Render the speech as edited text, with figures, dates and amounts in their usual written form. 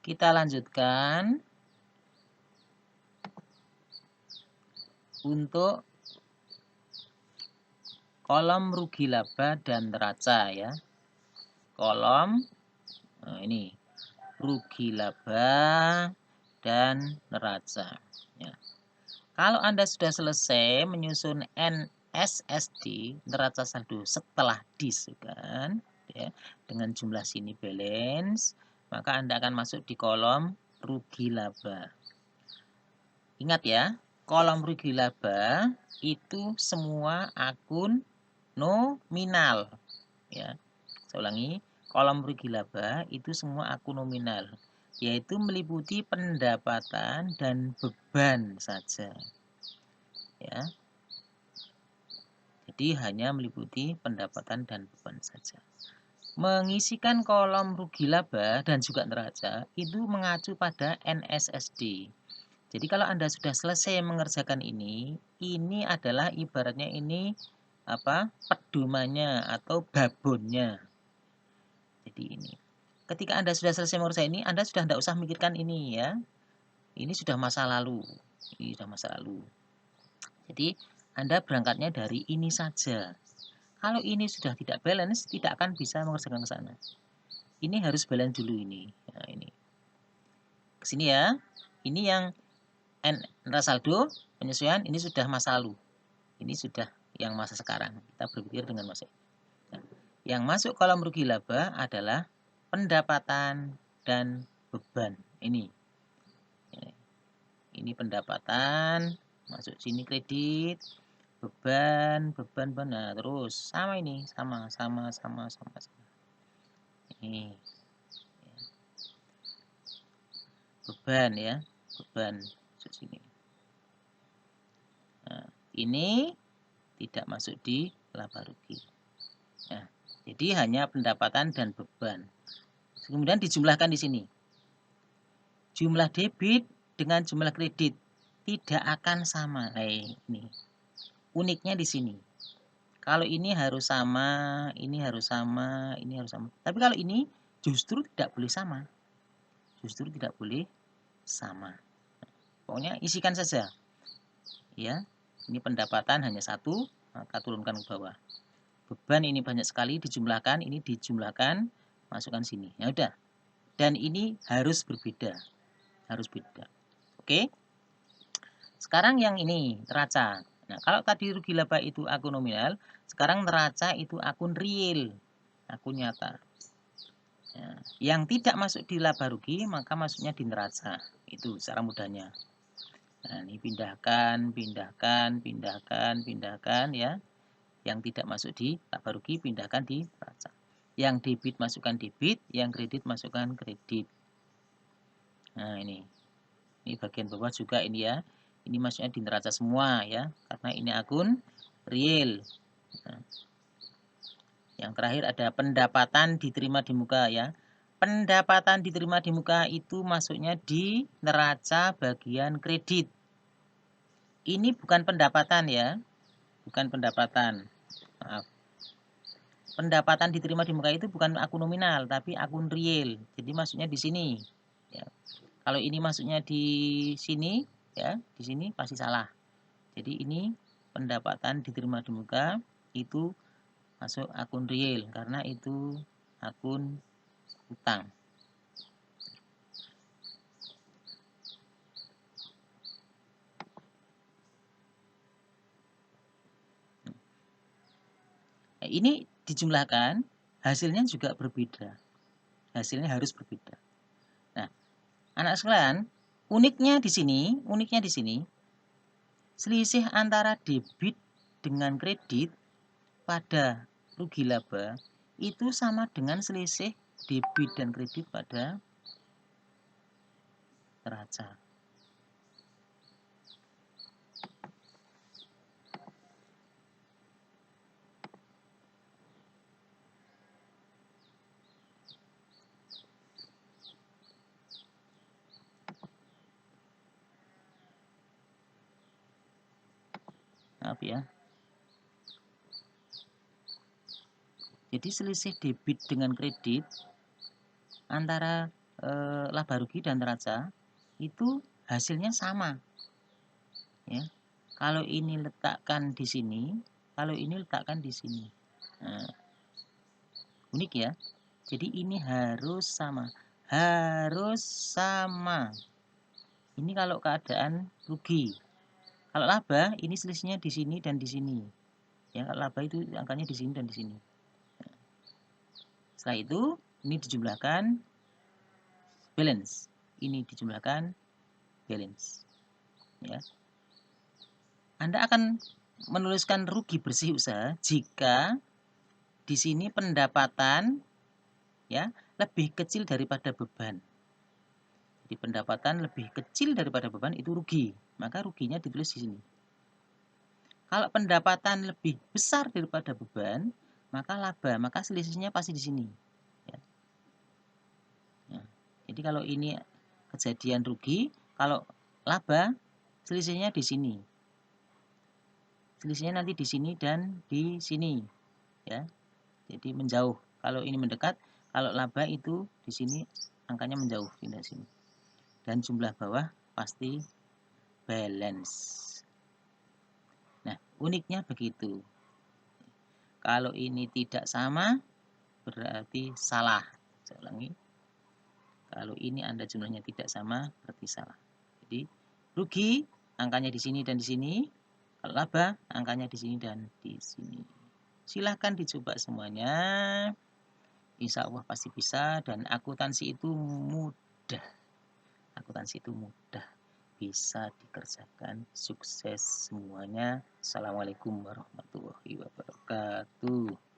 Kita lanjutkan untuk kolom rugi laba dan neraca ya. Kolom ini rugi laba dan neraca ya. Kalau Anda sudah selesai menyusun NSSD, neraca saldo setelah diisukan ya, dengan jumlah sini balance, maka Anda akan masuk di kolom rugi laba. Ingat ya, kolom rugi laba itu semua akun nominal ya. Saya ulangi, kolom rugi laba itu semua akun nominal, yaitu meliputi pendapatan dan beban saja ya. Jadi hanya meliputi pendapatan dan beban saja. Mengisikan kolom rugi laba dan juga neraca itu mengacu pada NSSD. Jadi kalau Anda sudah selesai mengerjakan ini adalah ibaratnya ini pedomannya atau babonnya. Jadi ini. Ketika Anda sudah selesai mengerjakan ini, Anda sudah tidak usah mikirkan ini ya. Ini sudah masa lalu. Ini sudah masa lalu. Jadi Anda berangkatnya dari ini saja. Kalau ini sudah tidak balance, tidak akan bisa mengerjakan ke sana. Ini harus balance dulu ini. Nah, ini. Ke sini ya. Ini yang neraca saldo, penyesuaian, ini sudah masa lalu. Ini sudah yang masa sekarang. Kita berpikir dengan masa. Nah, yang masuk kolom rugi laba adalah pendapatan dan beban. Ini. Ini pendapatan, masuk sini kredit, beban. Nah, terus sama ini, sama. Ini beban ya, beban masuk sini. Nah, ini tidak masuk di laba rugi. Nah, jadi hanya pendapatan dan beban. Kemudian dijumlahkan di sini. Jumlah debit dengan jumlah kredit tidak akan sama. Nah, ini uniknya di sini. Kalau ini harus sama, ini harus sama, ini harus sama. Tapi kalau ini justru tidak boleh sama. Justru tidak boleh sama. Pokoknya isikan saja. Ya, ini pendapatan hanya satu, maka turunkan ke bawah. Beban ini banyak sekali dijumlahkan, ini dijumlahkan, masukkan sini. Ya udah. Dan ini harus berbeda. Harus beda. Oke? Sekarang yang ini, neraca. Nah, kalau tadi rugi laba itu akun nominal, sekarang neraca itu akun real, akun nyata. Ya, yang tidak masuk di laba rugi, maka masuknya di neraca. Itu cara mudahnya. Nah, ini pindahkan ya. Yang tidak masuk di laba rugi, pindahkan di neraca. Yang debit masukkan debit, yang kredit masukkan kredit. Nah, ini bagian bawah juga ini ya. Ini masuknya di neraca semua ya, karena ini akun real. Nah, yang terakhir ada pendapatan diterima di muka ya. Pendapatan diterima di muka itu masuknya di neraca bagian kredit. Ini bukan pendapatan ya, bukan pendapatan. Maaf. Pendapatan diterima di muka itu bukan akun nominal, tapi akun real. Jadi masuknya di sini. Ya. Kalau ini masuknya di sini, ya, di sini pasti salah. Jadi ini pendapatan diterima di muka itu masuk akun real karena itu akun utang. Nah, ini dijumlahkan, hasilnya juga berbeda. Hasilnya harus berbeda. Nah, anak sekalian, uniknya di sini, selisih antara debit dengan kredit pada rugi laba itu sama dengan selisih debit dan kredit pada neraca. Maaf ya. Jadi selisih debit dengan kredit antara laba rugi dan neraca itu hasilnya sama. Ya. Kalau ini letakkan di sini, kalau ini letakkan di sini. Nah, unik ya. Jadi ini harus sama. Harus sama. Ini kalau keadaan rugi. Kalau laba, ini selisihnya di sini dan di sini. Ya, kalau laba itu angkanya di sini dan di sini. Setelah itu, ini dijumlahkan balance. Ini dijumlahkan balance. Ya. Anda akan menuliskan rugi bersih usaha jika di sini pendapatan ya lebih kecil daripada beban. Jadi pendapatan lebih kecil daripada beban itu rugi, maka ruginya ditulis di sini. Kalau pendapatan lebih besar daripada beban, maka laba, maka selisihnya pasti di sini. Ya. Ya. Jadi kalau ini kejadian rugi, kalau laba selisihnya di sini. Selisihnya nanti di sini dan di sini. Ya. Jadi menjauh. Kalau ini mendekat, kalau laba itu di sini angkanya menjauh pindah sini. Dan jumlah bawah pasti balance. Nah, uniknya begitu. Kalau ini tidak sama, berarti salah. Saya ulangi. Kalau ini Anda jumlahnya tidak sama, berarti salah. Jadi, rugi angkanya di sini dan di sini. Kalau laba, angkanya di sini dan di sini. Silahkan dicoba semuanya. Insya Allah pasti bisa. Dan akuntansi itu mudah. Akuntansi itu mudah. Bisa dikerjakan, sukses semuanya. Assalamualaikum warahmatullahi wabarakatuh.